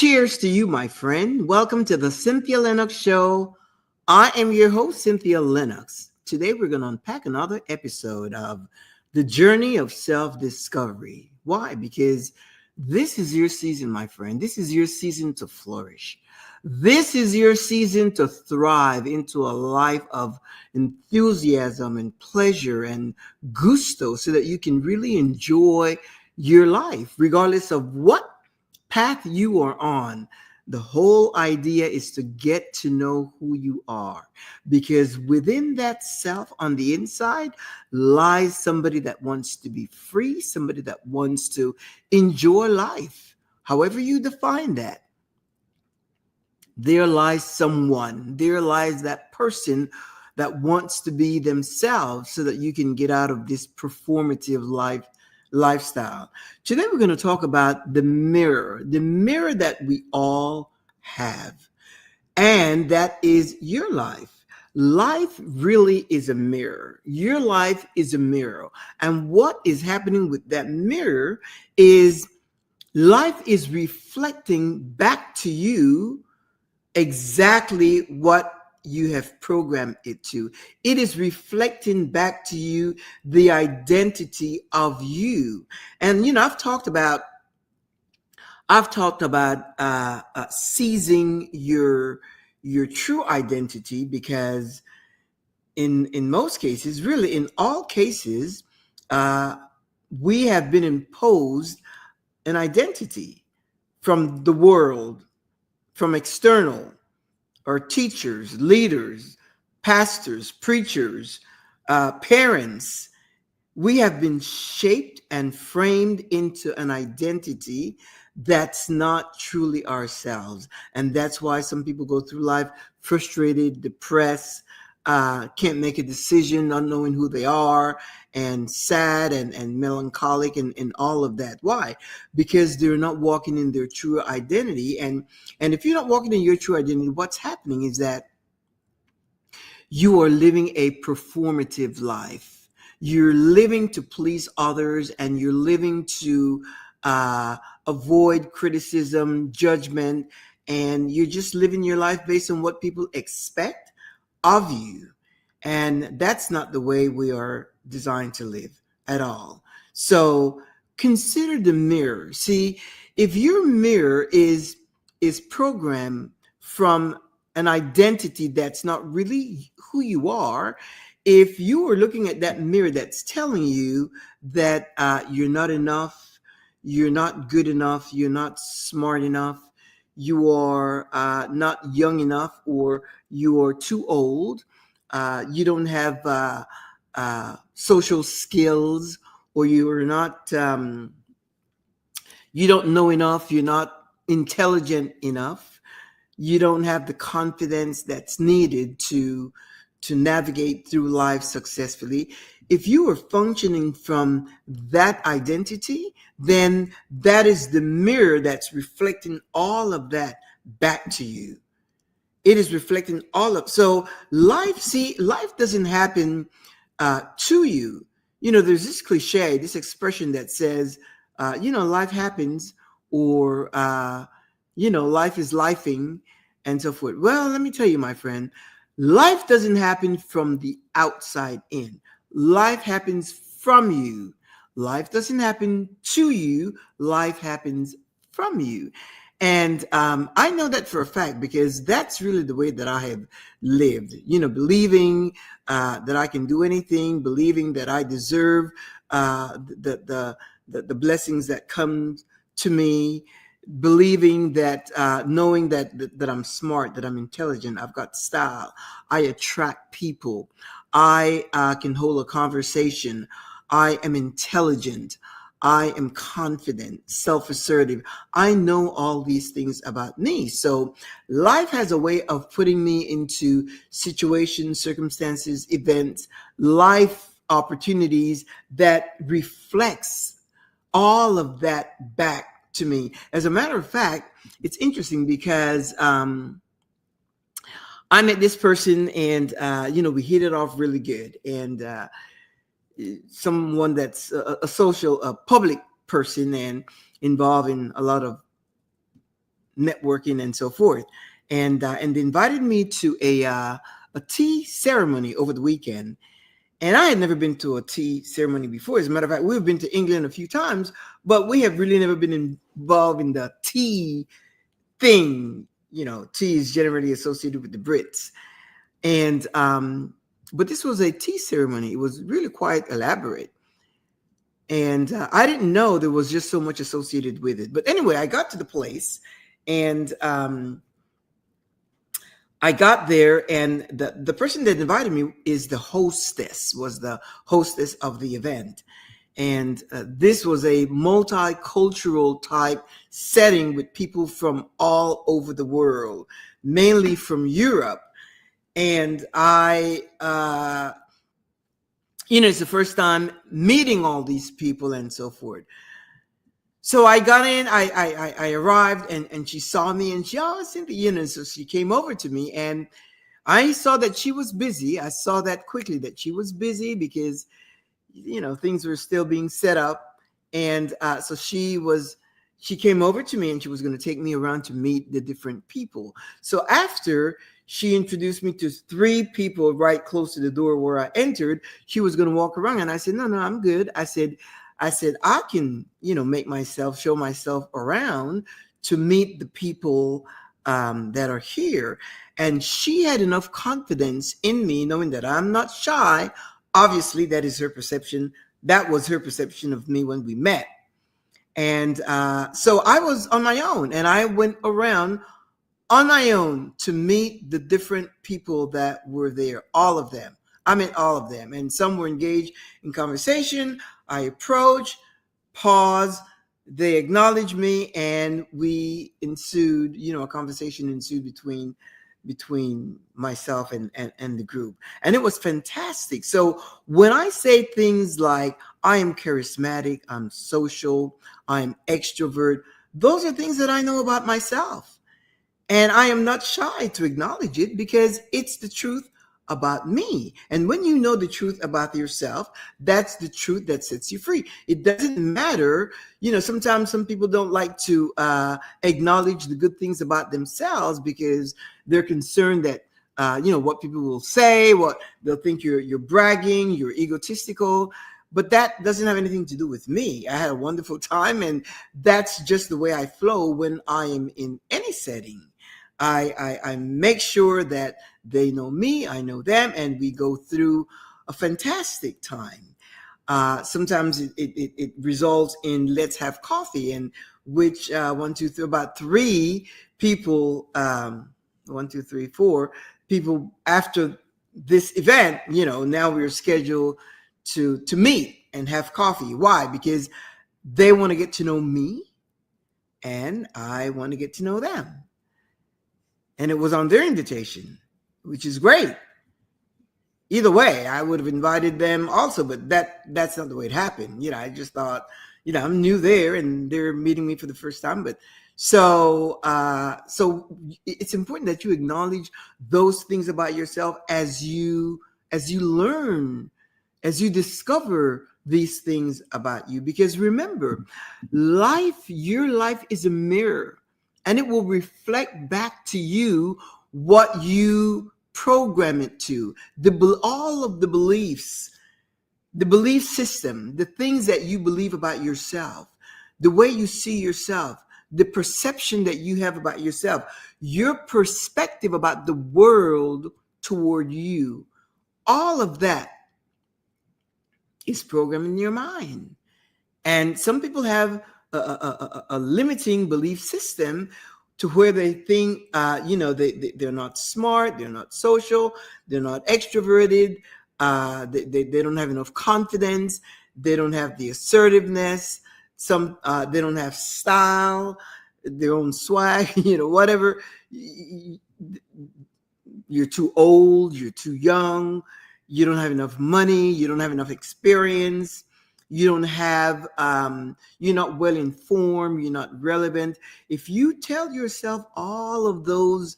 Cheers to you, my friend. Welcome to the Cynthia Linox Show. I am your host, Cynthia Linox. Today, we're going to unpack another episode of The Journey of Self-Discovery. Why? Because this is your season, my friend. This is your season to flourish. This is your season to thrive into a life of enthusiasm and pleasure and gusto so that you can really enjoy your life, regardless of what path you are on. The whole idea is to get to know who you are, because within that self on the inside lies somebody that wants to be free, somebody that wants to enjoy life. However you define that, there lies someone, there lies that person that wants to be themselves so that you can get out of this performative lifestyle. Today we're going to talk about the mirror that we all have, and that is your life. Life really is a mirror. Your life is a mirror. And what is happening with that mirror is life is reflecting back to you exactly what you have programmed it to. It is reflecting back to you the identity of you. And I've talked about seizing your true identity, because in most cases, really in all cases, uh, we have been imposed an identity from the world, from external, or teachers, leaders, pastors, preachers, parents. We have been shaped and framed into an identity that's not truly ourselves. And that's why some people go through life frustrated, depressed, can't make a decision, not knowing who they are, and sad and melancholic and all of that. Why? Because they're not walking in their true identity. And if you're not walking in your true identity, what's happening is that you are living a performative life. You're living to please others, and you're living to avoid criticism, judgment, and you're just living your life based on what people expect of you. And that's not the way we are designed to live at all. So consider the mirror. See, if your mirror is programmed from an identity that's not really who you are, if you are looking at that mirror that's telling you that you're not enough, you're not good enough, you're not smart enough, you are not young enough, or you are too old, you don't have social skills, or you are not, you don't know enough, you're not intelligent enough, you don't have the confidence that's needed to navigate through life successfully. If you are functioning from that identity, then that is the mirror that's reflecting all of that back to you. It is reflecting all of, so life doesn't happen to you. There's this cliche, this expression that says, life happens, or life is lifing, and so forth. Well, let me tell you, my friend, life doesn't happen from the outside in. Life happens from you. Life doesn't happen to you. Life happens from you. And I know that for a fact, because that's really the way that I have lived, believing that I can do anything, believing that I deserve the blessings that come to me, believing that, knowing that I'm smart, that I'm intelligent, I've got style, I attract people, I can hold a conversation, I am intelligent, I am confident, self-assertive. I know all these things about me. So life has a way of putting me into situations, circumstances, events, life opportunities that reflects all of that back to me. As a matter of fact, it's interesting because I met this person, and we hit it off really good, and someone that's a social, public person, and involved in a lot of networking and so forth. And they invited me to a tea ceremony over the weekend. And I had never been to a tea ceremony before. As a matter of fact, we've been to England a few times, but we have really never been involved in the tea thing. You know, tea is generally associated with the Brits. And but this was a tea ceremony. It was really quite elaborate. And I didn't know there was just so much associated with it. But anyway, I got to the place, and I got there, and the person that invited me is the hostess, was the hostess of the event. And this was a multicultural type setting with people from all over the world, mainly from Europe. And it's the first time meeting all these people and so forth. So I got in, I arrived, and she saw me, and Cynthia, so she came over to me, and I saw that she was busy. I saw that quickly, that she was busy because, things were still being set up. And so she came over to me, and she was going to take me around to meet the different people. So after she introduced me to 3 people right close to the door where I entered, she was going to walk around, and I said, no, I'm good. I said, I can, show myself around to meet the people that are here. And she had enough confidence in me, knowing that I'm not shy. Obviously, that is her perception. That was her perception of me when we met. And so I was on my own, and I went around on my own to meet the different people that were there, all of them. I met all of them, and some were engaged in conversation. I approached, paused, they acknowledged me, and we ensued, a conversation ensued between myself and the group. And it was fantastic. So when I say things like, I am charismatic, I'm social, I'm extrovert, those are things that I know about myself. And I am not shy to acknowledge it because it's the truth about me. And when you know the truth about yourself, that's the truth that sets you free. It doesn't matter. Sometimes some people don't like to acknowledge the good things about themselves because they're concerned that, what people will say, what they'll think you're bragging, you're egotistical. But that doesn't have anything to do with me. I had a wonderful time, and that's just the way I flow when I am in any setting. I make sure that they know me, I know them, and we go through a fantastic time. Sometimes it results in let's have coffee, and which about 3 people, 1, 2, 3, 4 people after this event. Now we're scheduled to meet and have coffee. Why? Because they want to get to know me, and I want to get to know them. And it was on their invitation, which is great. Either way, I would have invited them also, but that's not the way it happened. I just thought, I'm new there, and they're meeting me for the first time. But so it's important that you acknowledge those things about yourself as you learn, as you discover these things about you. Because remember, your life is a mirror, and it will reflect back to you what you program it to. All of the beliefs, the belief system, the things that you believe about yourself, the way you see yourself, the perception that you have about yourself, your perspective about the world toward you, all of that is programmed in your mind. And some people have a limiting belief system to where they think, they're not smart, they're not social, they're not extroverted, they don't have enough confidence, they don't have the assertiveness, they don't have style, their own swag, whatever. You're too old, you're too young, you don't have enough money, you don't have enough experience, you don't have, you're not well informed, you're not relevant. If you tell yourself all of those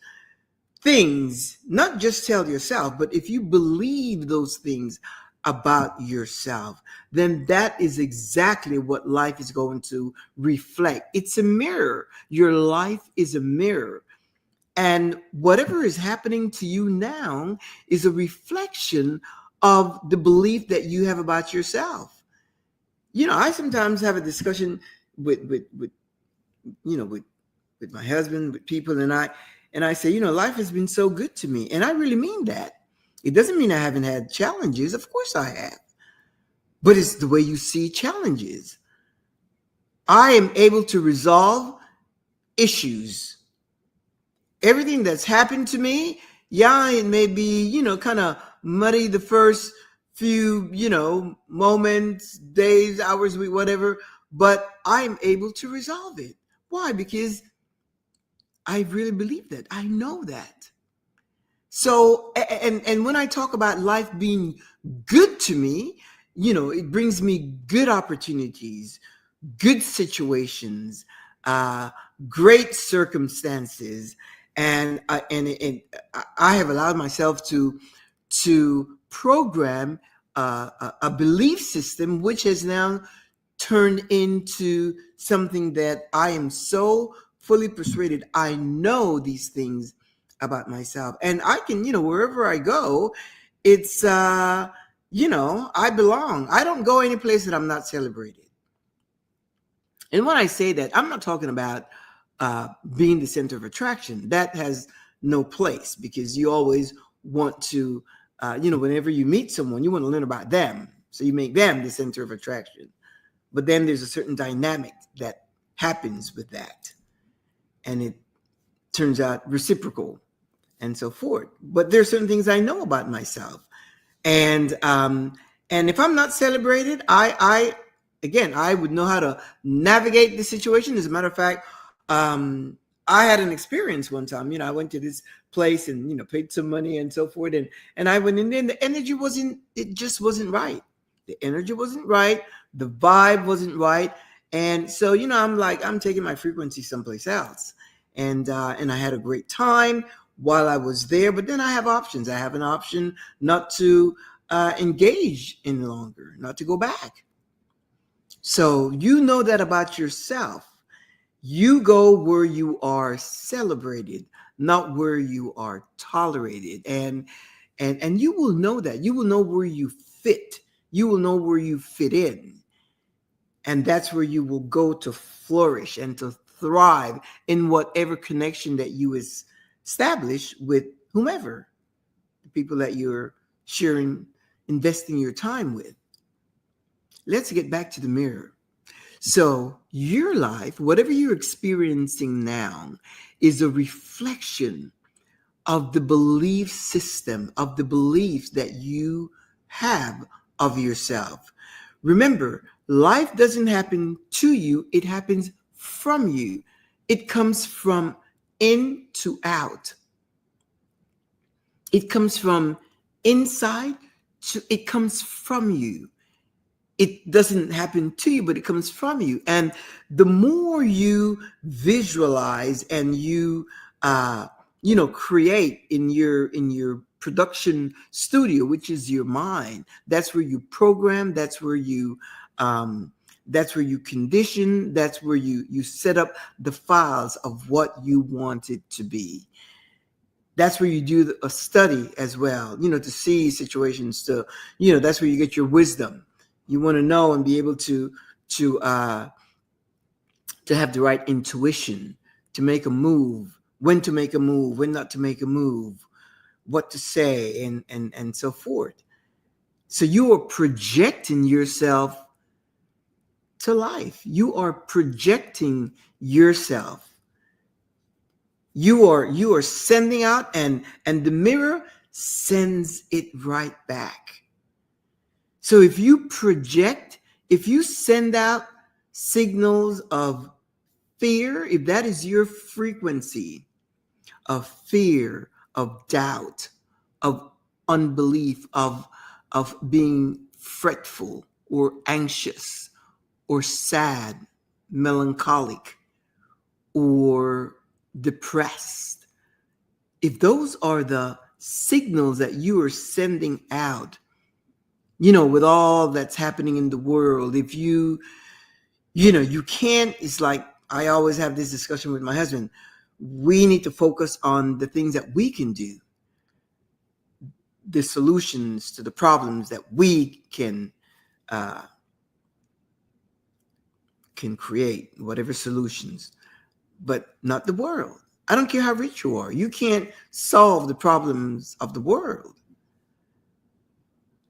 things, not just tell yourself, but if you believe those things about yourself, then that is exactly what life is going to reflect. It's a mirror. Your life is a mirror. And whatever is happening to you now is a reflection of the belief that you have about yourself. I sometimes have a discussion with with my husband, with people, and I say, life has been so good to me, and I really mean that. It doesn't mean I haven't had challenges. Of course I have, but it's the way you see challenges. I am able to resolve issues. Everything that's happened to me, yeah, it may be, kind of muddy the first few, moments, days, hours, week, whatever, but I'm able to resolve it. Why? Because I really believe that. I know that. So, and when I talk about life being good to me, it brings me good opportunities, good situations, uh, great circumstances, and I have allowed myself to program a belief system which has now turned into something that I am so fully persuaded I know these things about myself. And I can, wherever I go, it's, I belong. I don't go any place that I'm not celebrated. And when I say that, I'm not talking about being the center of attraction. That has no place because you always want to, whenever you meet someone, you want to learn about them. So you make them the center of attraction. But then there's a certain dynamic that happens with that. And it turns out reciprocal and so forth. But there are certain things I know about myself. And if I'm not celebrated, I again, I would know how to navigate the situation. As a matter of fact, I had an experience one time. I went to this place and paid some money and so forth, and I went in there, and the energy wasn't. It just wasn't right. The energy wasn't right. The vibe wasn't right, and so I'm like, I'm taking my frequency someplace else, and I had a great time while I was there. But then I have options. I have an option not to engage any longer, not to go back. So you know that about yourself. You go where you are celebrated, not where you are tolerated. And you will know that. You will know where you fit. You will know where you fit in. And that's where you will go to flourish and to thrive in whatever connection that you establish with whomever, the people that you're sharing, investing your time with. Let's get back to the mirror. So, your life, whatever you're experiencing now, is a reflection of the belief system, of the beliefs that you have of yourself. Remember, life doesn't happen to you, it happens from you. It comes from in to out. It comes from inside to, it comes from you. It doesn't happen to you, but it comes from you. And the more you visualize and create in your production studio, which is your mind, that's where you program, that's where you condition, that's where you set up the files of what you want it to be. That's where you do a study as well, to see situations, that's where you get your wisdom. You want to know and be able to uh, to have the right intuition to make a move, when to make a move, when not to make a move, what to say, and so forth. So you are projecting yourself to life. You are projecting yourself. You are sending out, and the mirror sends it right back. So if you project, if you send out signals of fear, if that is your frequency of fear, of doubt, of unbelief, of being fretful or anxious or sad, melancholic, or depressed, if those are the signals that you are sending out, with all that's happening in the world, if you can't, it's like I always have this discussion with my husband. We need to focus on the things that we can do, the solutions to the problems that we uh, can create, whatever solutions, but not the world. I don't care how rich you are. You can't solve the problems of the world.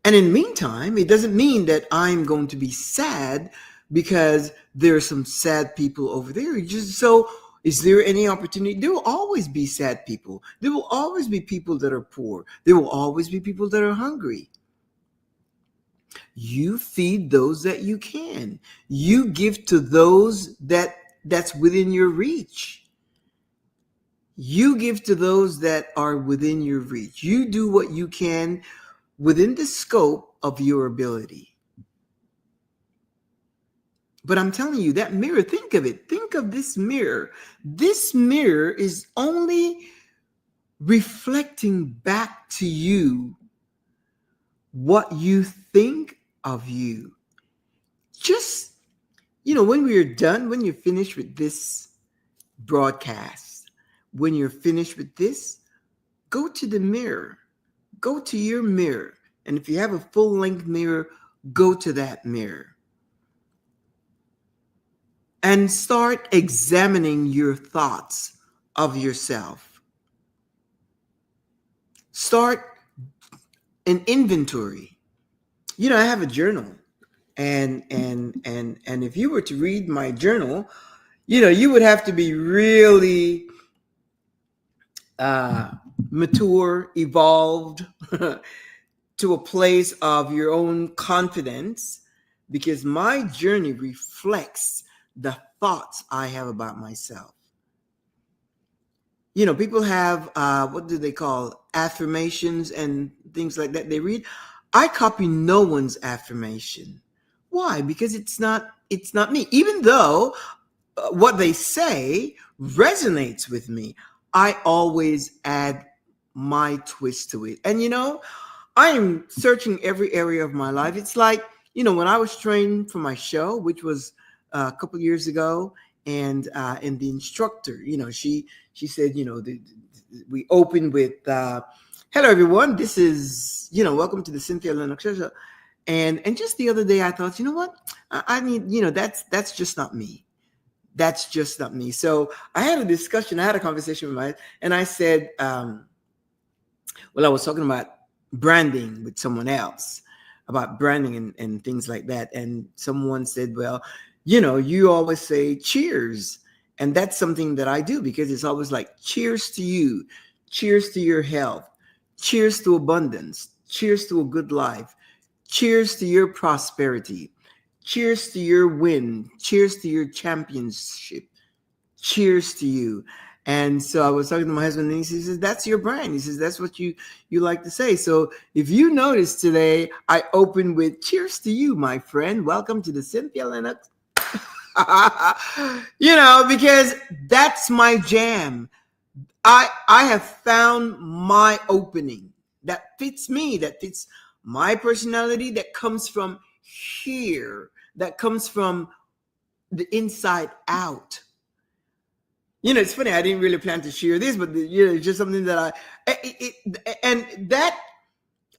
And in the meantime, it doesn't mean that I'm going to be sad because there are some sad people over there. Just so, is there any opportunity? There will always be sad people. There will always be people that are poor. There will always be people that are hungry. You feed those that you can. You give to those that's within your reach. You give to those that are within your reach. You do what you can within the scope of your ability. But I'm telling you, that mirror, think of it. Think of this mirror. This mirror is only reflecting back to you what you think of you. Just, when we're done, when you're finished with this broadcast, when you're finished with this, go to the mirror. Go to your mirror. And if you have a full-length mirror, go to that mirror. And start examining your thoughts of yourself. Start an inventory. I have a journal. And if you were to read my journal, you would have to be really mature, evolved to a place of your own confidence, because my journey reflects the thoughts I have about myself. People have, what do they call, affirmations and things like that they read. I copy no one's affirmation. Why? Because it's not me. Even though what they say resonates with me, I always add my twist to it. And I am searching every area of my life. It's like, when I was trained for my show, which was a couple of years ago, and the instructor, she said, we opened with, hello everyone, this is, welcome to the Cynthia Linox show. And just the other day I thought, you know what, I need, that's just not me. That's just not me. So I had a conversation with and I said, I was talking about branding with someone else, about branding and things like that. And someone said, well, you always say cheers. And that's something that I do, because it's always like, cheers to you, cheers to your health, cheers to abundance, cheers to a good life, cheers to your prosperity, cheers to your win, cheers to your championship, cheers to you. And so I was talking to my husband, and he says, that's your brand. He says, that's what you like to say. So if you notice today, I opened with cheers to you, my friend. Welcome to the Cynthia Linox. Because that's my jam. I have found my opening that fits me, that fits my personality, that comes from here, that comes from the inside out. It's funny, I didn't really plan to share this, but it's just something that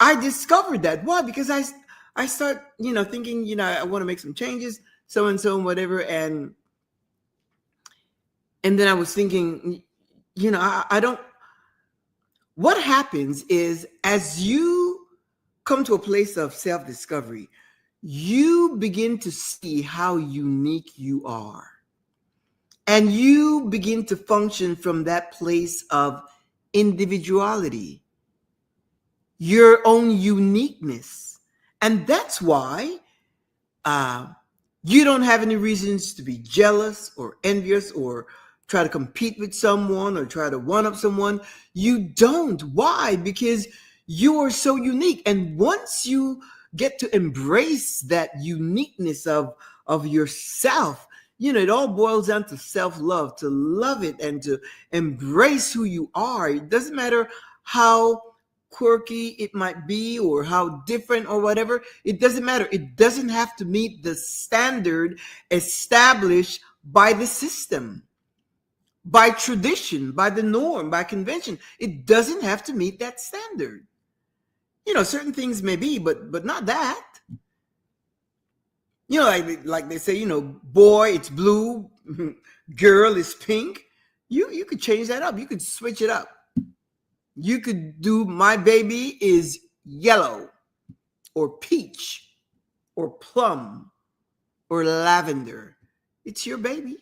I discovered that. Why? Because I start, thinking, I want to make some changes, so and so and whatever. And then I was thinking, I don't, what happens is, as you come to a place of self-discovery, you begin to see how unique you are. And you begin to function from that place of individuality, your own uniqueness. And that's why you don't have any reasons to be jealous or envious or try to compete with someone or try to one-up someone. You don't. Why? Because you are so unique. And once you get to embrace that uniqueness of yourself, it all boils down to self-love, to love it and to embrace who you are. It doesn't matter how quirky it might be or how different or whatever, it doesn't matter. It doesn't have to meet the standard established by the system, by tradition, by the norm, by convention. It doesn't have to meet that standard. Certain things may be, but not that. Like they say, boy, it's blue, girl is pink. You could change that up. You could switch it up. You could do my baby is yellow or peach or plum or lavender. It's your baby.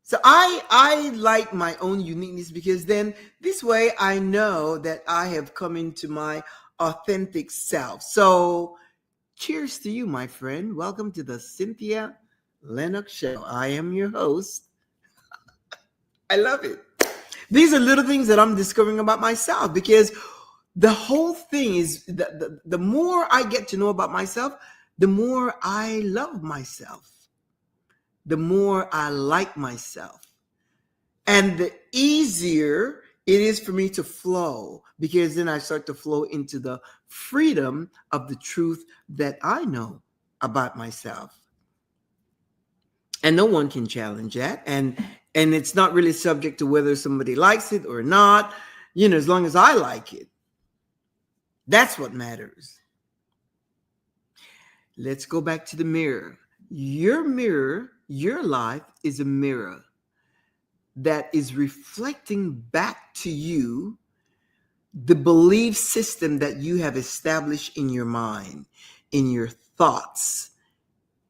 So I like my own uniqueness, because then this way I know that I have come into my authentic self. So cheers to you, my friend. Welcome to the Cynthia Linox Show. I am your host. I love it. These are little things that I'm discovering about myself, because the whole thing is the more I get to know about myself, the more I love myself, the more I like myself. And the easier it is for me to flow, because then I start to flow into the freedom of the truth that I know about myself. And no one can challenge that. And it's not really subject to whether somebody likes it or not. As long as I like it. That's what matters. Let's go back to the mirror. Your mirror, your life is a mirror that is reflecting back to you the belief system that you have established in your mind, in your thoughts,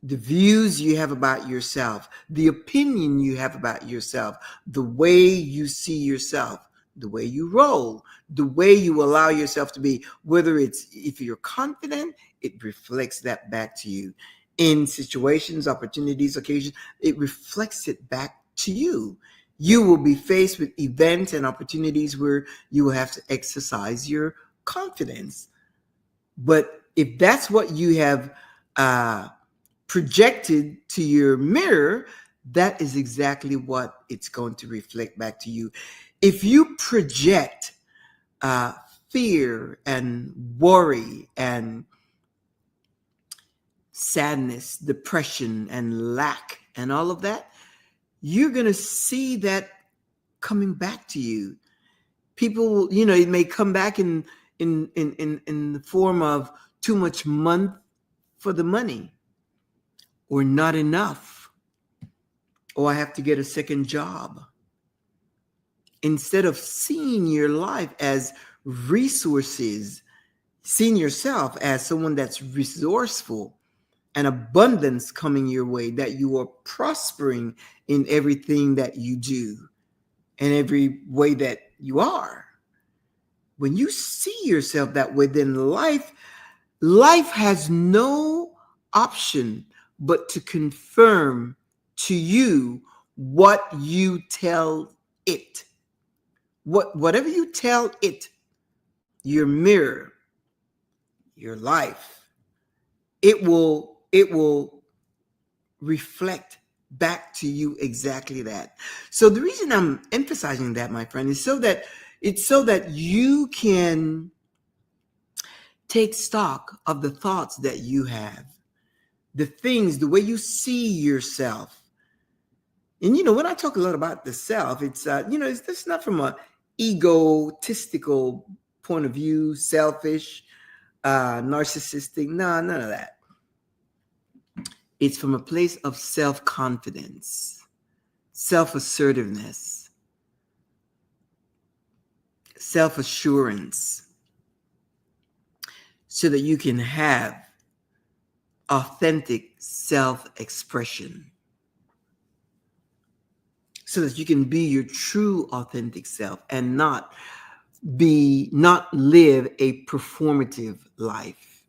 the views you have about yourself, the opinion you have about yourself, the way you see yourself, the way you roll, the way you allow yourself to be. Whether if you're confident, it reflects that back to you. In situations, opportunities, occasions, it reflects it back to you. You will be faced with events and opportunities where you will have to exercise your confidence. But if that's what you have projected to your mirror, that is exactly what it's going to reflect back to you. If you project fear and worry and sadness, depression and lack and all of that, you're going to see that coming back to you. People, it may come back in the form of too much money for the money, or not enough, or I have to get a second job. Instead of seeing your life as resources, seeing yourself as someone that's resourceful, and abundance coming your way, that you are prospering in everything that you do and every way that you are. When you see yourself that way, then life has no option but to confirm to you what you tell it. Whatever you tell it, your mirror, your life, it will reflect back to you exactly that. So the reason I'm emphasizing that, my friend, is so that you can take stock of the thoughts that you have, the things, the way you see yourself. And when I talk a lot about the self, it's it's not from a egotistical point of view, selfish, narcissistic. No, none of that. It's from a place of self-confidence, self-assertiveness, self-assurance, so that you can have authentic self-expression, so that you can be your true authentic self and not live a performative life,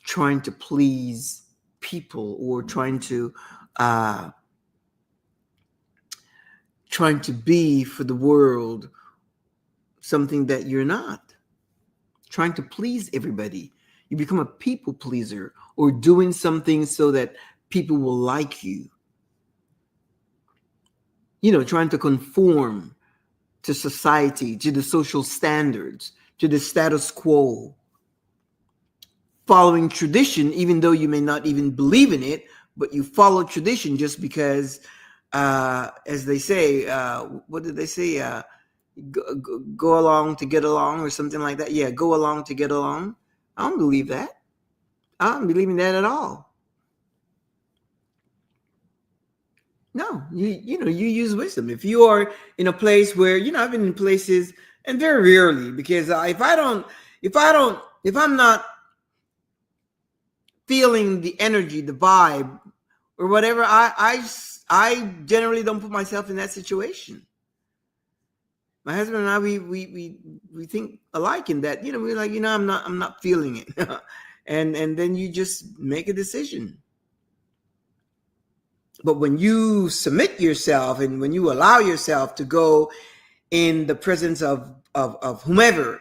trying to please people, or trying to be for the world something that you're not. Trying to please everybody. You become a people pleaser, or doing something so that people will like you. Trying to conform to society, to the social standards, to the status quo, following tradition, even though you may not even believe in it, but you follow tradition just because, as they say, what did they say? Go along to get along, or something like that. Yeah, go along to get along. I don't believe that. I don't believe in that at all. No, you use wisdom. If you are in a place where, I've been in places, and very rarely, because if I'm not feeling the energy, the vibe, or whatever, I generally don't put myself in that situation. My husband and I, we think alike in that, we're like, I'm not feeling it. And then you just make a decision. But when you submit yourself, and when you allow yourself to go in the presence of whomever,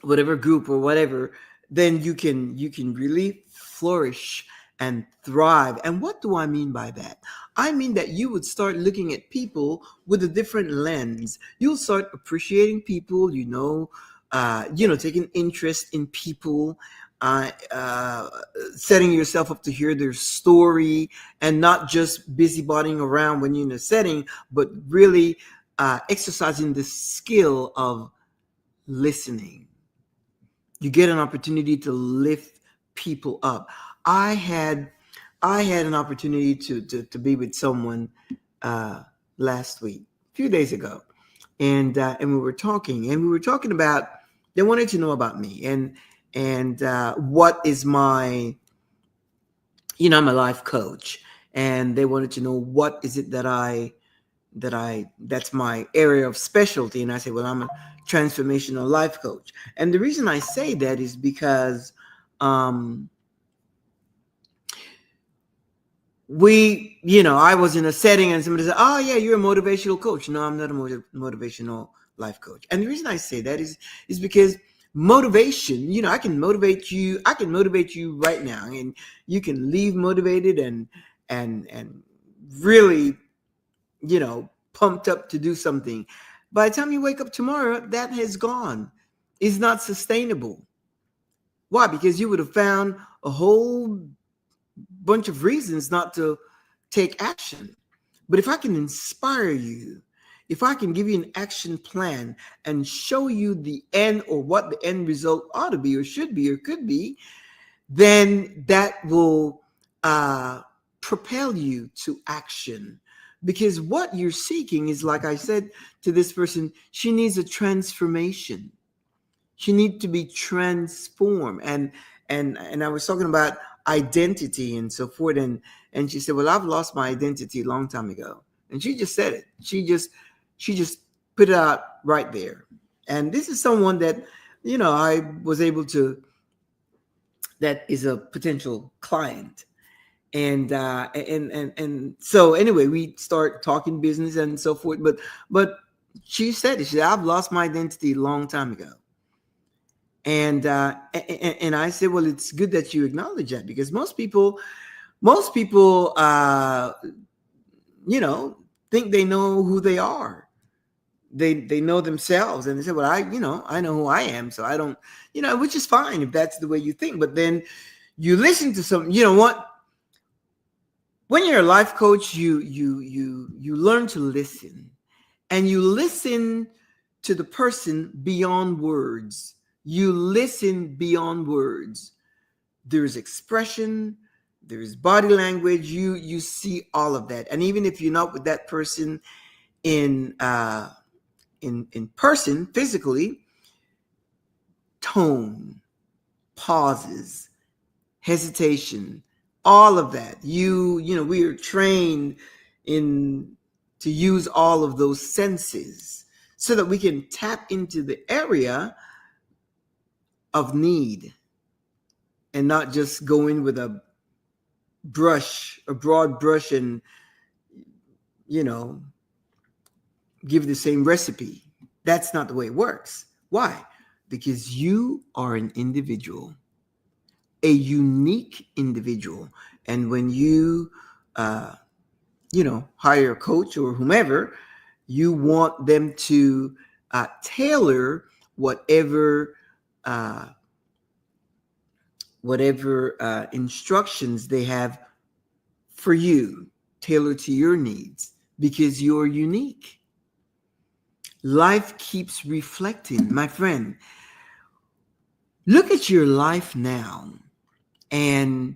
whatever group or whatever, then you can really flourish and thrive. And what do I mean by that? I mean that you would start looking at people with a different lens. You'll start appreciating people, taking interest in people, uh, uh, setting yourself up to hear their story, and not just busybodying around when you're in a setting, but really exercising the skill of listening. You get an opportunity to lift people up. I had an opportunity to be with someone uh, last week, a few days ago, and we were talking about, they wanted to know about me, and what is my, I'm a life coach, and they wanted to know what is it that's my area of specialty. And I said, well, I'm a transformational life coach. And the reason I say that is because um, I was in a setting, and somebody said, oh yeah, you're a motivational coach. No, I'm not a motivational life coach. And the reason I say that is because motivation, I can motivate you right now, and you can leave motivated and really, pumped up to do something. By the time you wake up tomorrow, that has gone. It's not sustainable. Why? Because you would have found a whole bunch of reasons not to take action. But if I can inspire you, if I can give you an action plan and show you the end, or what the end result ought to be, or should be, or could be, then that will propel you to action. Because what you're seeking is, like I said to this person, she needs a transformation. She needs to be transformed. And I was talking about identity and so forth. And she said, well, I've lost my identity a long time ago. And she just said it. She just put it out right there. And this is someone that, I was able to, that is a potential client. And so anyway, we start talking business and so forth. But she said it. She said, I've lost my identity a long time ago. And I said, well, it's good that you acknowledge that, because most people think they know who they are. They know themselves, and they say, well, I know who I am, so I don't, which is fine if that's the way you think. But then you listen to some, what, when you're a life coach, you learn to listen, and you listen to the person beyond words. You listen beyond words. There's expression, there's body language. You see all of that, and even if you're not with that person in person physically, tone, pauses, hesitation, all of that. We are trained in to use all of those senses so that we can tap into the area of need, and not just go in with a broad brush, and you know give the same recipe. That's not the way it works. Why? Because you are an individual, a unique individual. And when you hire a coach or whomever, You want them to tailor whatever uh, instructions they have for you, tailored to your needs, because you're unique. Life keeps reflecting. My friend, look at your life now and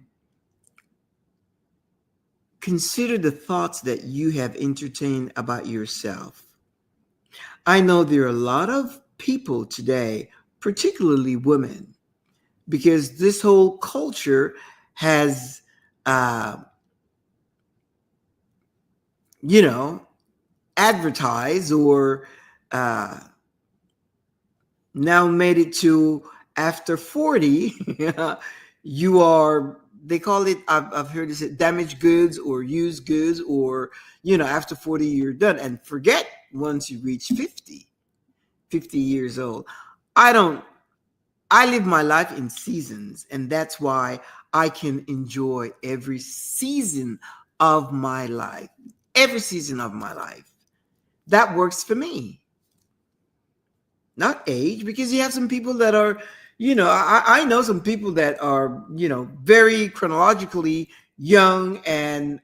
consider the thoughts that you have entertained about yourself. I know there are a lot of people today, particularly women, because this whole culture has, uh, you know, advertised or uh, now made it to after 40, you are, they call it, I've heard it damaged goods or used goods, or, after 40, you're done. And forget once you reach 50 years old. I don't, I live my life in seasons, and that's why I can enjoy every season of my life. Every season of my life. That works for me. Not age, because you have some people that are, I know some people that are, very chronologically young, and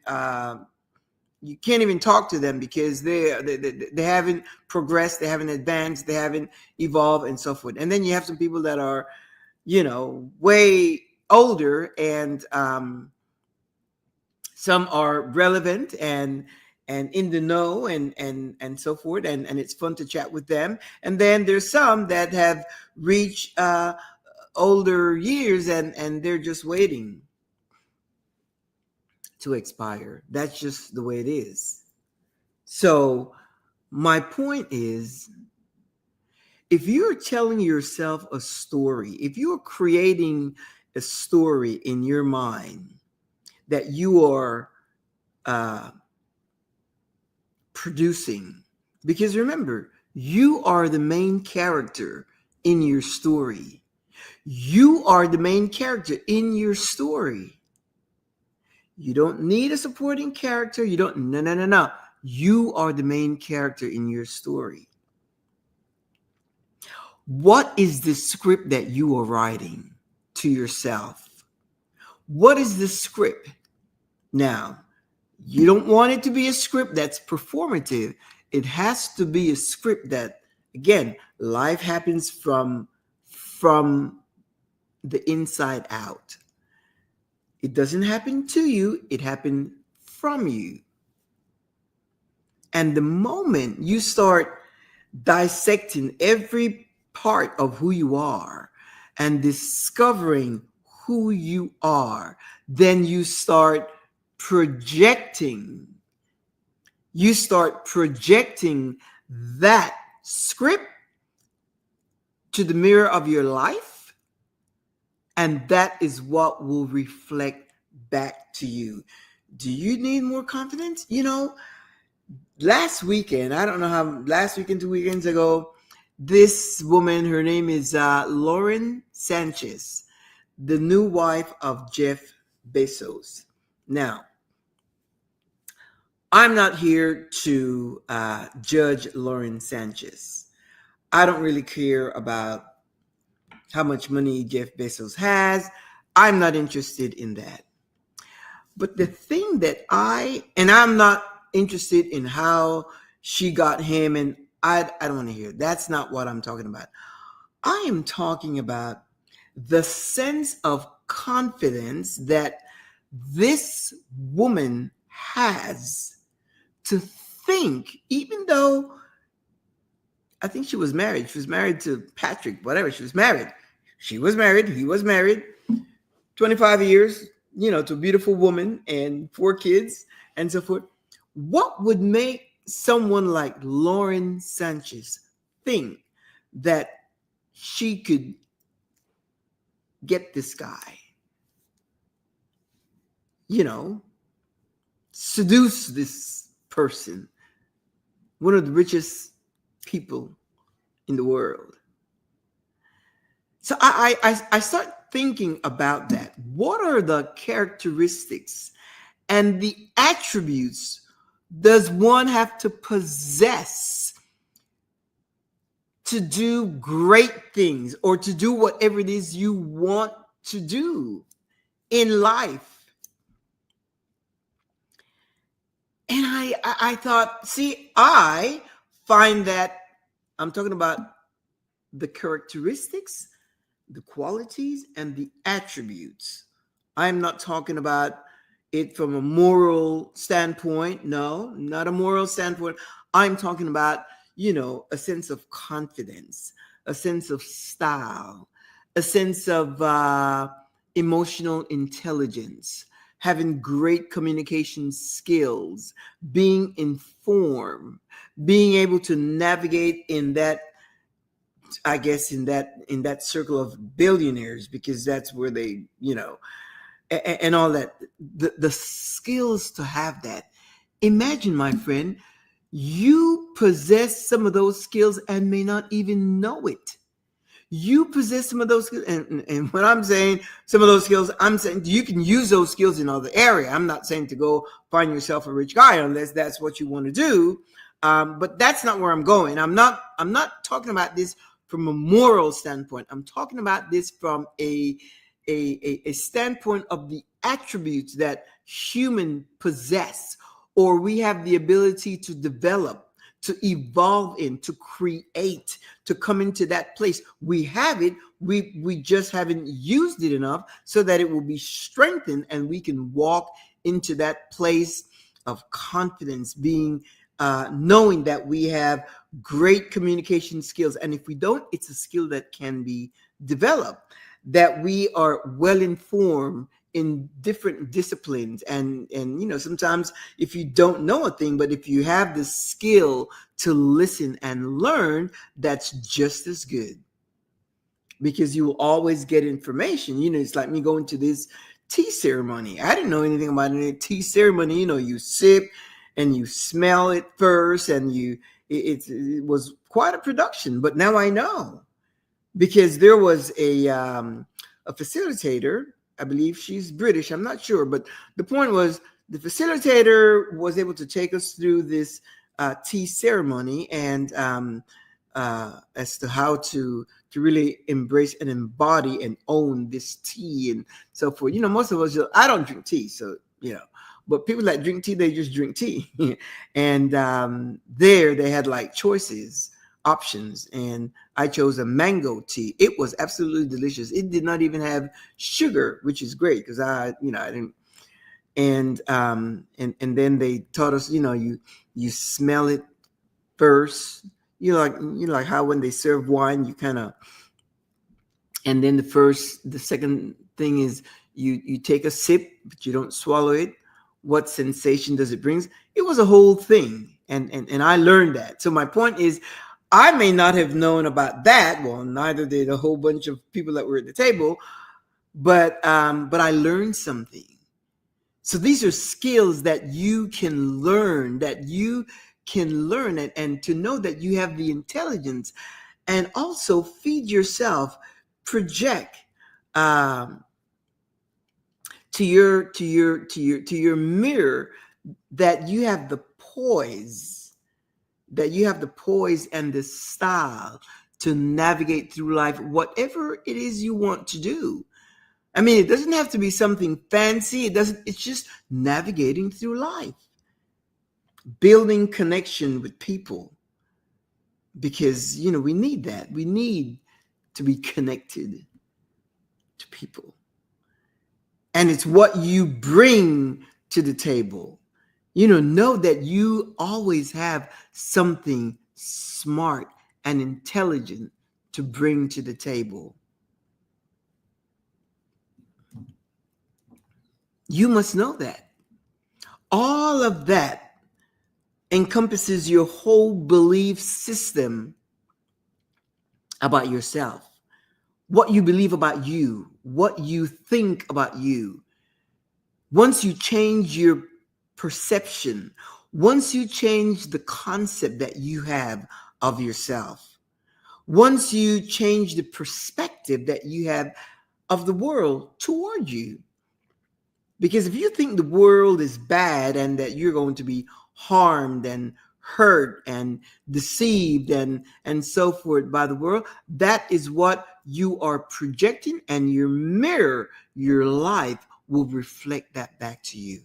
you can't even talk to them because they haven't progressed, they haven't advanced, they haven't evolved, and so forth. And then you have some people that are, way older, and some are relevant and in the know, and so forth, and it's fun to chat with them. And then there's some that have reached older years, and they're just waiting to expire. That's just the way it is. So my point is, if you're telling yourself a story, if you're creating a story in your mind that you are uh, producing, because remember, you are the main character in your story. You are the main character in your story. You don't need a supporting character. You don't, no, no, no, no. You are the main character in your story. What is the script that you are writing to yourself? What is the script? Now, you don't want it to be a script that's performative. It has to be a script that, again, life happens from the inside out. It doesn't happen to you, it happened from you. And the moment you start dissecting every part of who you are and discovering who you are, then you start projecting that script to the mirror of your life, and that is what will reflect back to you. Do you need more confidence? Last weekend, I don't know how, last weekend, 2 weekends ago, this woman, her name is Lauren Sanchez, the new wife of Jeff Bezos. Now, I'm not here to judge Lauren Sanchez. I don't really care about how much money Jeff Bezos has. I'm not interested in that. But the thing that I'm not interested in how she got him, and I don't want to hear. That's not what I'm talking about. I am talking about the sense of confidence that this woman has to think, even though I think she was married. She was married to Patrick, whatever. She was married. She was married. He was married. 25 years, to a beautiful woman and 4 kids and so forth. What would make someone like Lauren Sanchez think that she could get this guy, seduce this person, one of the richest people in the world? So I start thinking about that. What are the characteristics and the attributes does one have to possess to do great things or to do whatever it is you want to do in life? And I thought, see, I find that I'm talking about the characteristics, the qualities, and the attributes. I'm not talking about it from a moral standpoint. No, not a moral standpoint. I'm talking about, a sense of confidence, a sense of style, a sense of emotional intelligence, having great communication skills, being informed, being able to navigate in that, I guess, in that circle of billionaires, because that's where they, and all that, the skills to have that. Imagine, my friend, you possess some of those skills and may not even know it. You possess some of those skills, and when I'm saying some of those skills, I'm saying you can use those skills in other area. I'm not saying to go find yourself a rich guy unless that's what you want to do. But that's not where I'm going. I'm not talking about this from a moral standpoint. I'm talking about this from a standpoint of the attributes that human possess, or we have the ability to develop, to evolve in, to create, to come into that place. We have it. We just haven't used it enough so that it will be strengthened and we can walk into that place of confidence, being knowing that we have great communication skills. And if we don't, it's a skill that can be developed, that we are well informed in different disciplines. And sometimes if you don't know a thing, but if you have the skill to listen and learn, that's just as good, because you will always get information. It's like me going to this tea ceremony. I didn't know anything about any tea ceremony. You sip and you smell it first, and it was quite a production, but now I know, because there was a facilitator. I believe she's British. I'm not sure, but the point was the facilitator was able to take us through this tea ceremony, and as to how to really embrace and embody and own this tea and so forth. Most of us, I don't drink tea, so but people that drink tea, they just drink tea. And there they had like choices, options, and I chose a mango tea. It was absolutely delicious. It did not even have sugar, which is great, because I didn't. And then they taught us, you smell it first. Like how when they serve wine, you kind of, and then the second thing is you take a sip, but you don't swallow it. What sensation does it bring? It was a whole thing, and I learned that. So my point is, I may not have known about that. Well, neither did a whole bunch of people that were at the table, but I learned something. So these are skills that you can learn, and to know that you have the intelligence, and also feed yourself, project to your mirror that you have the poise, and the style to navigate through life, whatever it is you want to do. I mean, it doesn't have to be something fancy. It's just navigating through life, building connection with people, because, we need that. We need to be connected to people. And it's what you bring to the table. Know that you always have something smart and intelligent to bring to the table. You must know that. All of that encompasses your whole belief system about yourself, what you believe about you, what you think about you. Once you change your perception, once you change the concept that you have of yourself, once you change the perspective that you have of the world toward you. Because if you think the world is bad and that you're going to be harmed and hurt and deceived and so forth by the world, that is what you are projecting, and your mirror, your life will reflect that back to you.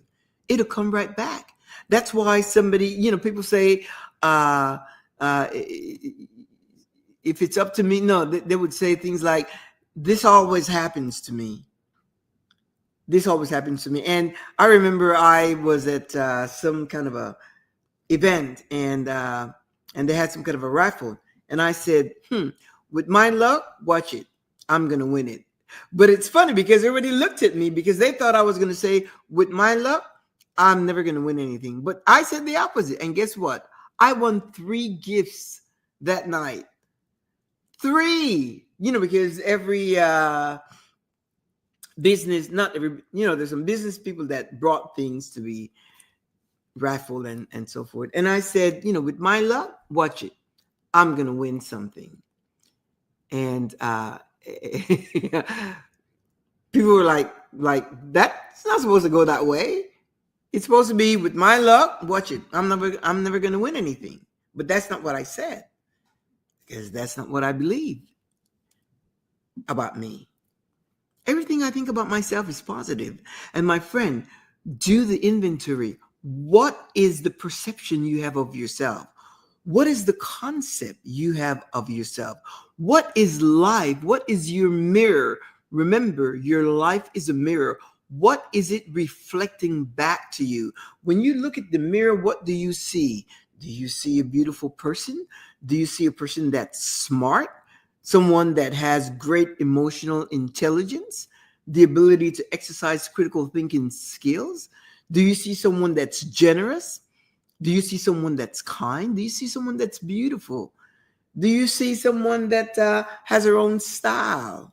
It'll come right back. That's why somebody, people say, uh, uh, if it's up to me, no, they would say things like, this always happens to me. This always happens to me. And I remember I was at some kind of a event, and they had some kind of a raffle, and I said, with my luck, watch it, I'm gonna win it. But it's funny because everybody looked at me because they thought I was gonna say, with my luck, I'm never gonna win anything. But I said the opposite, and guess what? I won 3 gifts that night. 3, because every business, not every, there's some business people that brought things to be raffle and so forth. And I said, with my luck, watch it, I'm gonna win something. And people were like, that's not supposed to go that way. It's supposed to be, with my luck, watch it, I'm never gonna win anything. But that's not what I said, because that's not what I believe about me. Everything I think about myself is positive. And my friend, do the inventory. What is the perception you have of yourself? What is the concept you have of yourself? What is life? What is your mirror? Remember, your life is a mirror. What is it reflecting back to you? When you look at the mirror, what do you see? Do you see a beautiful person? Do you see a person that's smart? Someone that has great emotional intelligence, the ability to exercise critical thinking skills? Do you see someone that's generous? Do you see someone that's kind? Do you see someone that's beautiful? Do you see someone that has her own style,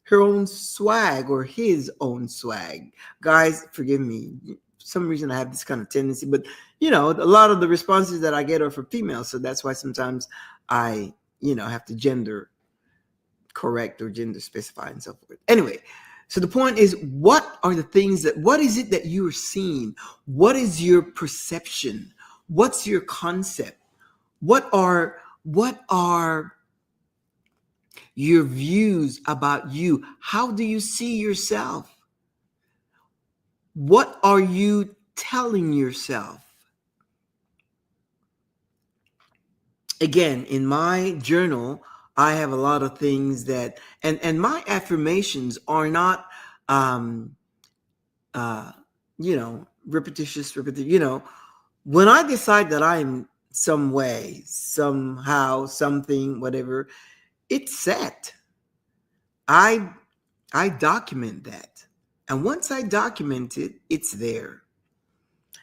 her own swag, or his own swag? Guys, forgive me. For some reason I have this kind of tendency, but a lot of the responses that I get are for females. So that's why sometimes I, have to gender correct or gender specify and so forth. Anyway, so the point is, what is it that you are seeing? What is your perception? What's your concept? What are your views about you? How do you see yourself? What are you telling yourself? Again, in my journal, I have a lot of things that, and my affirmations are not, repetitious. When I decide that I am some way, somehow, something, whatever, it's set. I document that. And once I document it, it's there.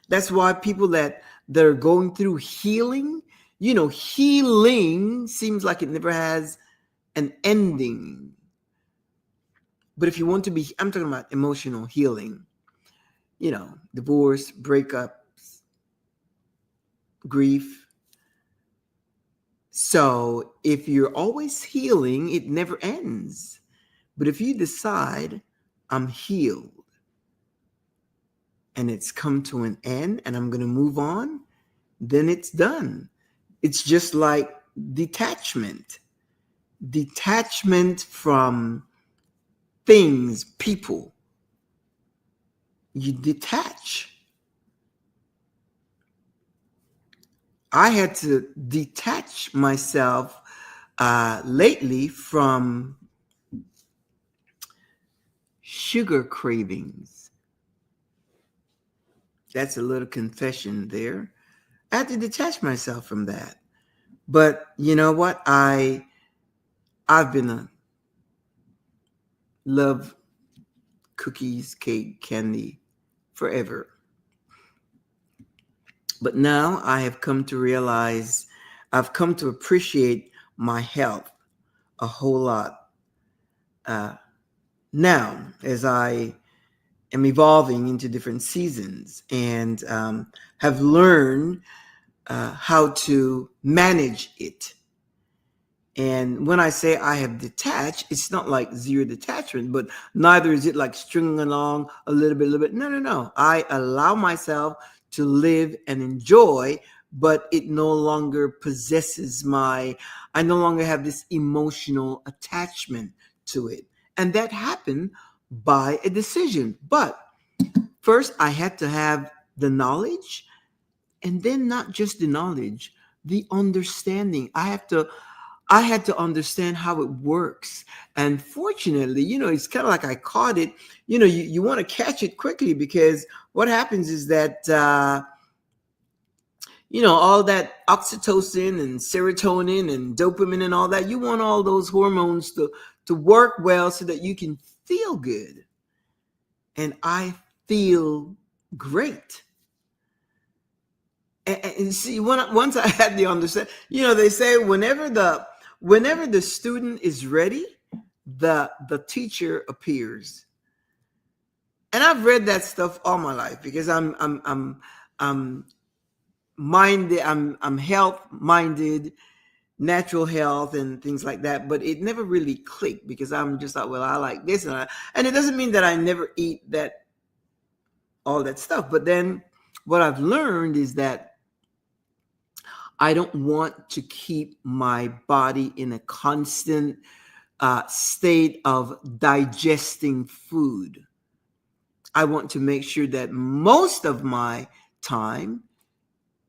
That's why people that are going through healing, healing seems like it never has an ending. But if you want to be, I'm talking about emotional healing, divorce, breakups, grief. So if you're always healing, it never ends. But if you decide, I'm healed, and it's come to an end, and I'm going to move on, then it's done. It's just like detachment from things, people. You detach. I had to detach myself lately from sugar cravings. That's a little confession there. I had to detach myself from that. But you know what? I've been a love cookies, cake, candy forever. But now I have come to realize, I've come to appreciate my health a whole lot. Now, as I am evolving into different seasons and have learned how to manage it. And when I say I have detached, it's not like zero detachment, but neither is it like stringing along a little bit. No. I allow myself to live and enjoy, but it no longer possesses I no longer have this emotional attachment to it. And that happened by a decision. But first, I had to have the knowledge, and then not just the knowledge, the understanding. I had to understand how it works. And fortunately, it's kind of like I caught it. You want to catch it quickly, because what happens is that, all that oxytocin and serotonin and dopamine and all that, you want all those hormones to work well so that you can feel good. And I feel great. And see, once I had the understanding, they say whenever the student is ready, the teacher appears. And I've read that stuff all my life, because I'm minded, I'm health minded, natural health and things like that. But it never really clicked, because I'm just like, well, I like this, and it doesn't mean that I never eat all that stuff. But then what I've learned is that I don't want to keep my body in a constant state of digesting food. I want to make sure that most of my time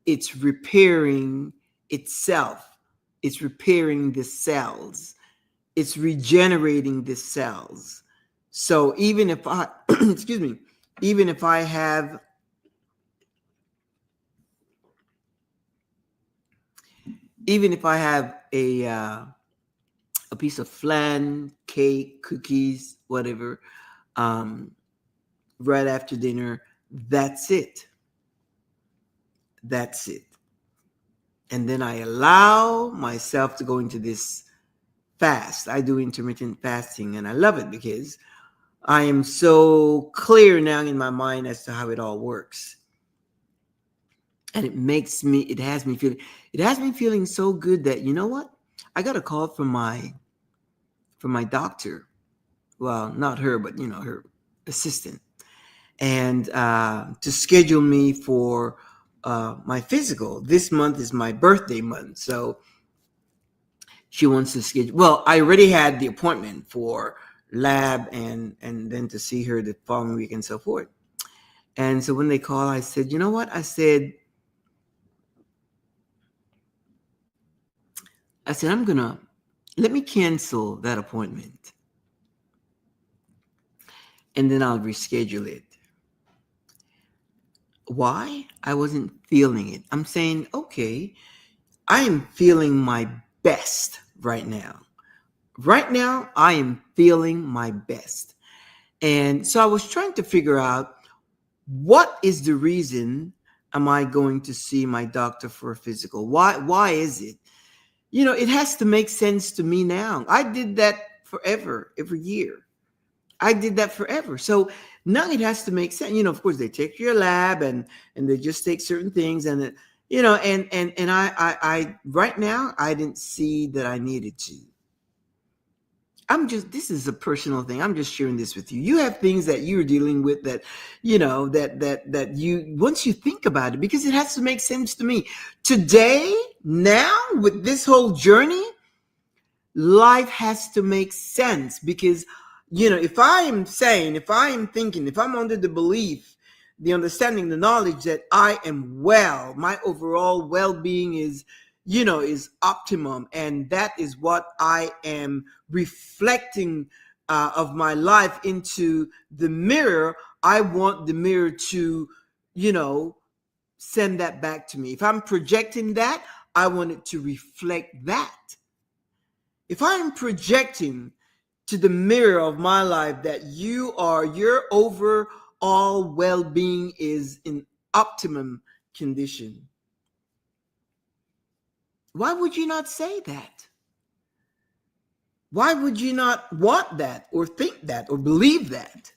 it's repairing itself. It's repairing the cells. It's regenerating the cells. So even if I, excuse me, even if I have a piece of flan, cake, cookies, whatever, right after dinner, that's it. That's it. And then I allow myself to go into this fast. I do intermittent fasting, and I love it because I am so clear now in my mind as to how it all works. And it has me feeling so good that, you know what? I got a call from my doctor. Well, not her, but her assistant, and to schedule me for my physical. This month is my birthday month, so she wants to schedule. Well, I already had the appointment for lab and then to see her the following week and so forth. And so when they call, I said, you know what? I said, let me cancel that appointment, and then I'll reschedule it. Why? I wasn't feeling it. I'm saying, okay, I am feeling my best right now. Right now, I am feeling my best. And so I was trying to figure out, what is the reason am I going to see my doctor for a physical? Why is it? It has to make sense to me now. I did that forever, every year. I did that forever. So now it has to make sense. Of course, they take your lab and they just take certain things, and and I right now I didn't see that I needed to. This is a personal thing. I'm just sharing this with you. You have things that you're dealing with that, that you, once you think about it, because it has to make sense to me. Today, now, with this whole journey, life has to make sense, because, if I am thinking, if I'm under the belief, the understanding, the knowledge that I am well, my overall well-being is optimum, and that is what I am reflecting of my life into the mirror. I want the mirror to, send that back to me. If I'm projecting that, I want it to reflect that. If I'm projecting to the mirror of my life that your overall well-being is in optimum condition, why would you not say that? Why would you not want that, or think that, or believe that?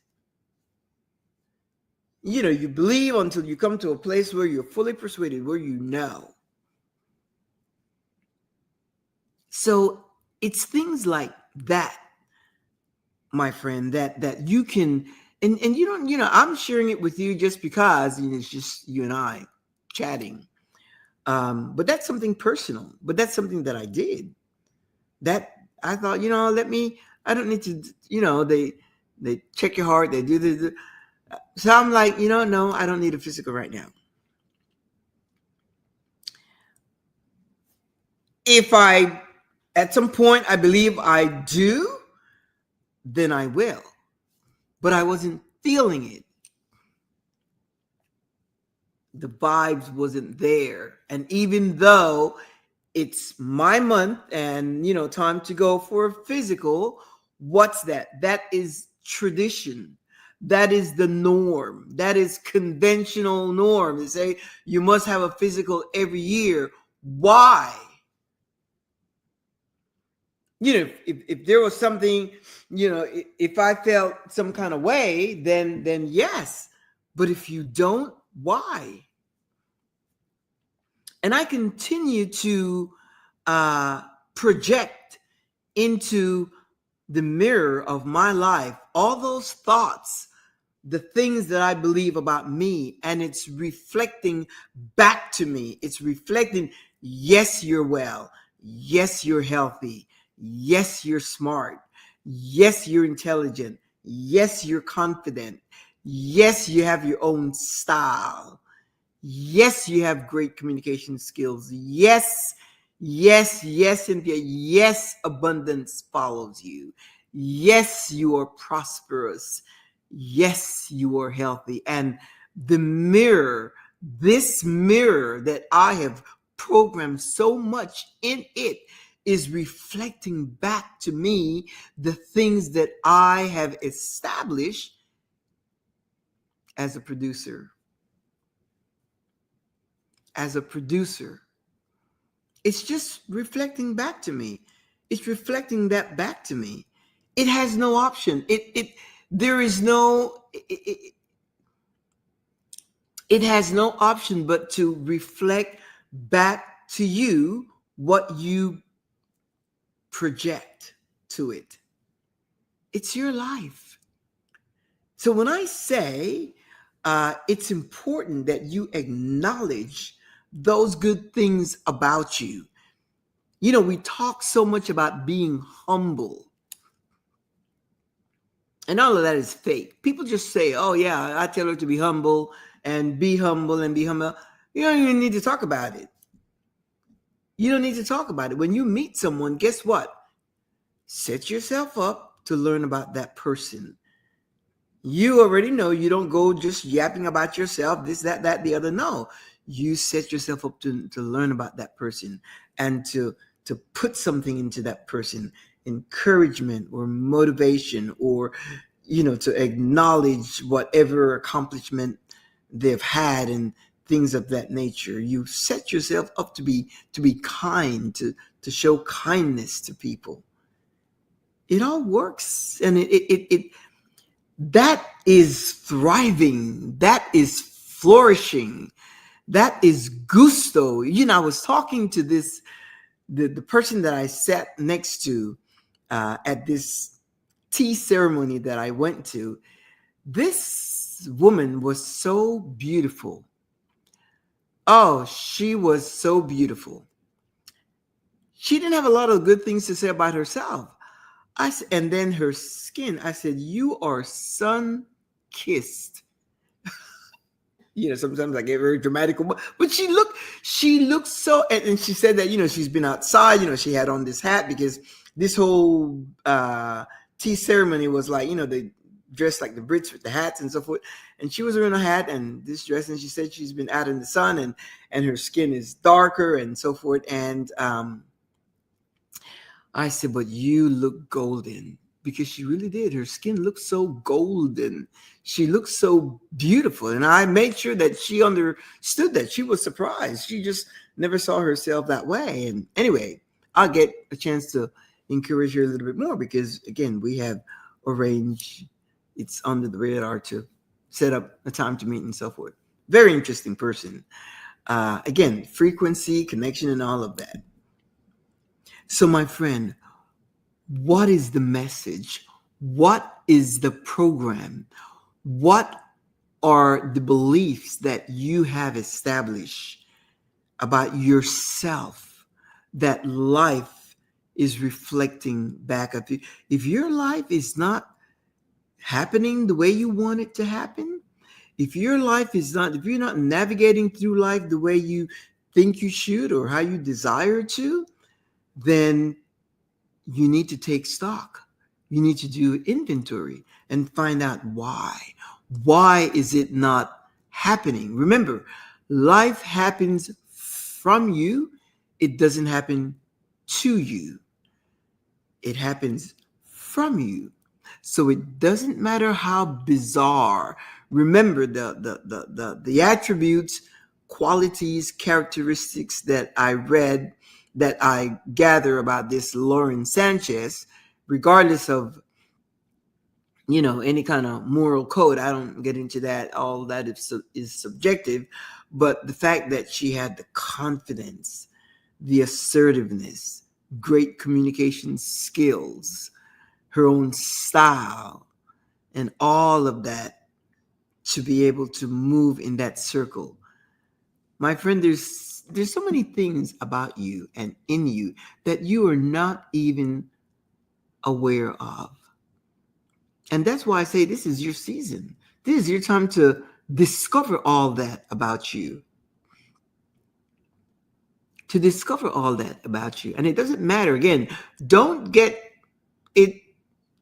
You believe until you come to a place where you're fully persuaded, where you know. So it's things like that, my friend, that you can and you don't, I'm sharing it with you just because it's just you and I chatting. But that's something personal. But that's something that I did. That I thought, let me. I don't need to. They check your heart. They do the. So I'm like, no, I don't need a physical right now. If I, at some point, I believe I do, then I will. But I wasn't feeling it. The vibes wasn't there. And even though it's my month and time to go for a physical, what's that? That is tradition. That is the norm. That is conventional norm. They say you must have a physical every year. Why? If there was something, if I felt some kind of way, then yes. But if you don't, why? And I continue to project into the mirror of my life all those thoughts, the things that I believe about me, and it's reflecting back to me. It's reflecting, yes, you're well. Yes, you're healthy. Yes, you're smart. Yes, you're intelligent. Yes, you're confident. Yes, you have your own style. Yes, you have great communication skills. Yes, yes, yes, Cynthia. Yes, abundance follows you. Yes, you are prosperous. Yes, you are healthy. And the mirror, this mirror that I have programmed so much in it, is reflecting back to me the things that I have established as a producer. As a producer, it's just reflecting back to me. It's reflecting that back to me. It has no option. There is no, it has no option but to reflect back to you what you project to it. It's your life. So when I say it's important that you acknowledge those good things about you. We talk so much about being humble. And all of that is fake. People just say, oh, yeah, I tell her to be humble and be humble and be humble. You don't even need to talk about it. You don't need to talk about it. When you meet someone, guess what? Set yourself up to learn about that person. You already know you don't go just yapping about yourself, this, that, the other. No, you set yourself up to learn about that person and to put something into that person, encouragement or motivation, or to acknowledge whatever accomplishment they've had and things of that nature. You set yourself up to be kind, to show kindness to people. It all works, and it that is thriving. That is flourishing. That is gusto. I was talking to the person that I sat next to at this tea ceremony that I went to. This woman was so beautiful. Oh, she was so beautiful. She didn't have a lot of good things to say about herself. And then her skin, I said, you are sun kissed. Sometimes I get very dramatic, but she looked so, and she said that, she's been outside, she had on this hat because this whole tea ceremony was like, they dressed like the Brits with the hats and so forth. And she was wearing a hat and this dress, and she said she's been out in the sun and her skin is darker and so forth. And I said, but you look golden, because she really did. Her skin looked so golden. She looked so beautiful. And I made sure that she understood that. She was surprised. She just never saw herself that way. And anyway, I'll get a chance to encourage her a little bit more because, again, we have arranged, it's under the radar to set up a time to meet and so forth. Very interesting person. Again, frequency, connection, and all of that. So, my friend, what is the message? What is the program? What are the beliefs that you have established about yourself that life is reflecting back at you? If your life is not happening the way you want it to happen, if your life is not, if you're not navigating through life the way you think you should or how you desire to, then you need to take stock. You need to do inventory and find out why. Why is it not happening? Remember, life happens from you. It doesn't happen to you. It happens from you. So it doesn't matter how bizarre. Remember the attributes, qualities, characteristics that I read, that I gather about this Lauren Sanchez, regardless of any kind of moral code. I don't get into that. All that is subjective, but the fact that she had the confidence, the assertiveness, great communication skills, her own style, and all of that to be able to move in that circle. My friend, there's so many things about you and in you that you are not even aware of. And that's why I say this is your season. This is your time to discover all that about you. To discover all that about you. And it doesn't matter. Again, don't get it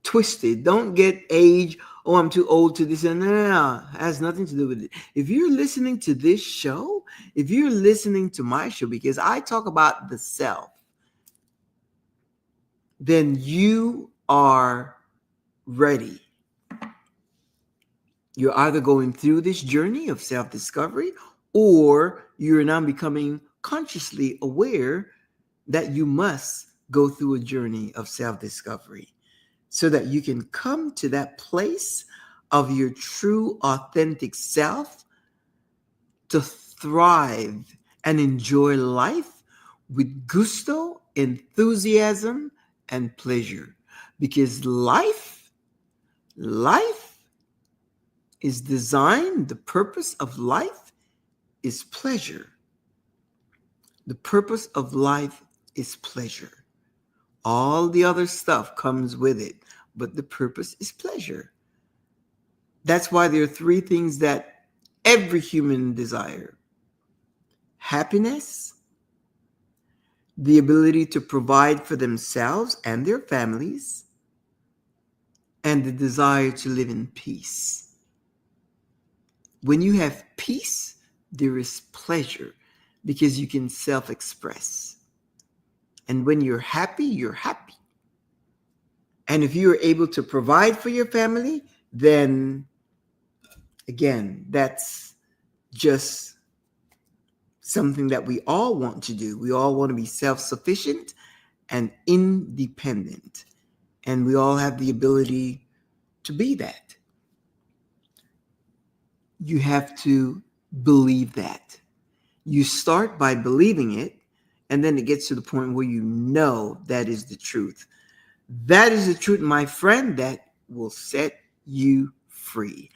twisted. Don't get age. Oh, I'm too old to this. No. It has nothing to do with it. If you're listening to this show, if you're listening to my show, because I talk about the self, then you are ready. You're either going through this journey of self-discovery, or you're now becoming consciously aware that you must go through a journey of self-discovery so that you can come to that place of your true, authentic self to thrive and enjoy life with gusto, enthusiasm, and pleasure. Because life is designed, the purpose of life is pleasure. The purpose of life is pleasure. All the other stuff comes with it, but the purpose is pleasure. That's why there are three things that every human desire: happiness, the ability to provide for themselves and their families, and the desire to live in peace. When you have peace, there is pleasure because you can self-express. And when you're happy, you're happy. And if you're able to provide for your family, then again, that's just something that we all want to do. We all want to be self-sufficient and independent. And we all have the ability to be that. You have to believe that. You start by believing it, and then it gets to the point where you know that is the truth. That is the truth, my friend, that will set you free.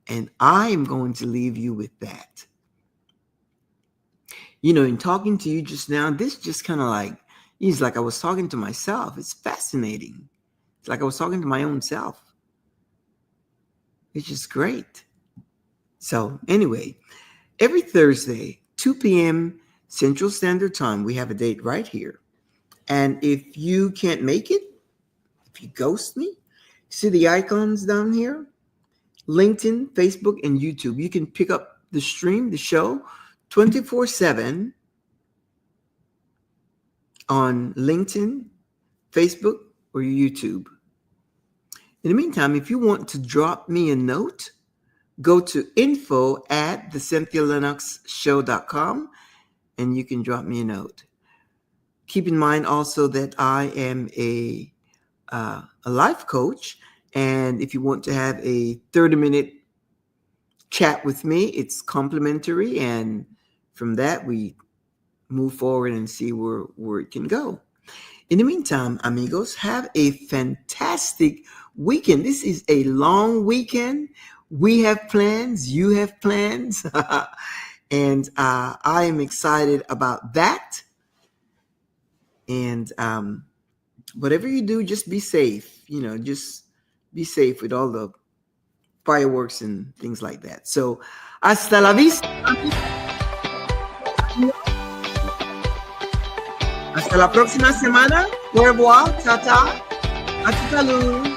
And I am going to leave you with that. In talking to you just now, this just kind of it's like I was talking to myself. It's fascinating. It's like I was talking to my own self. It's just great. So anyway, every Thursday, 2 p.m. Central Standard Time, we have a date right here. And if you can't make it, if you ghost me, see the icons down here? LinkedIn, Facebook, and YouTube. You can pick up the stream, the show, 24/7 on LinkedIn, Facebook, or YouTube. In the meantime, if you want to drop me a note, go to info@thecynthialinoxshow.com and you can drop me a note. Keep in mind also that I am a life coach, and if you want to have a 30-minute chat with me, it's complimentary, and from that we move forward and see where it can go. In the meantime, amigos, have a fantastic weekend. This is a long weekend. We have plans, you have plans, and I am excited about that. And whatever you do, just be safe. Just be safe with all the fireworks and things like that. So, hasta la vista. Hasta la próxima semana. Au revoir. Tata. A tout à l'heure.